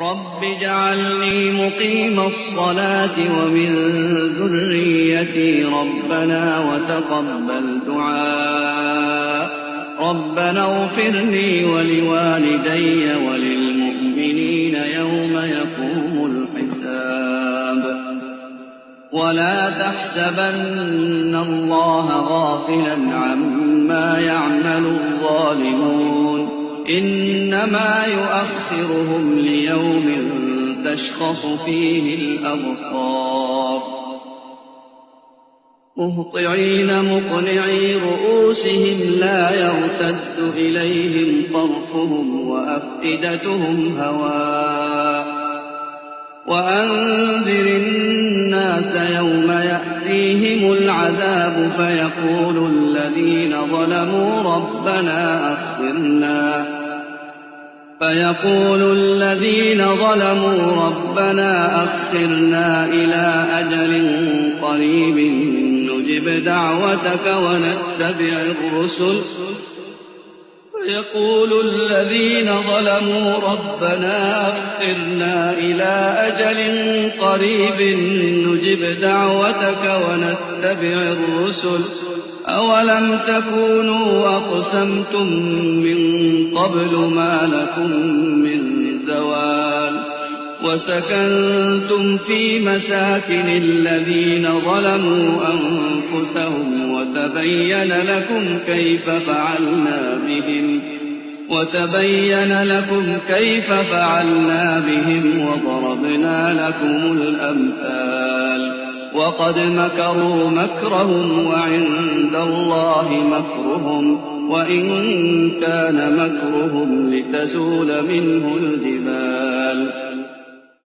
رب اجعلني مقيم الصلاة ومن ذريتي ربنا وتقبل دعاء ربنا اغفر لي ولوالدي وللمؤمنين يوم يقوم الحساب ولا تحسبن الله غافلا عما يعمل الظالمون إنما يؤخرهم ليوم تشخص فيه الأبصار مهطعين مقنعي رؤوسهم لا يرتد إليهم طرفهم وأفئدتهم هواء وأنذر الناس يوم يأتيهم العذاب فيقول الذين ظلموا ربنا أخرنا إلى أجل قريب نجب دعوتك ونتبع الرسل أولم تكونوا أقسمتم من قبل ما لكم من زوال وسكنتم في مساكن الذين ظلموا أنفسهم وتبين لكم كيف فعلنا بهم وضربنا لكم الأمثال وقد مكروا مكرهم وعند الله مكرهم وإن كان مكرهم لتزول منه الجبال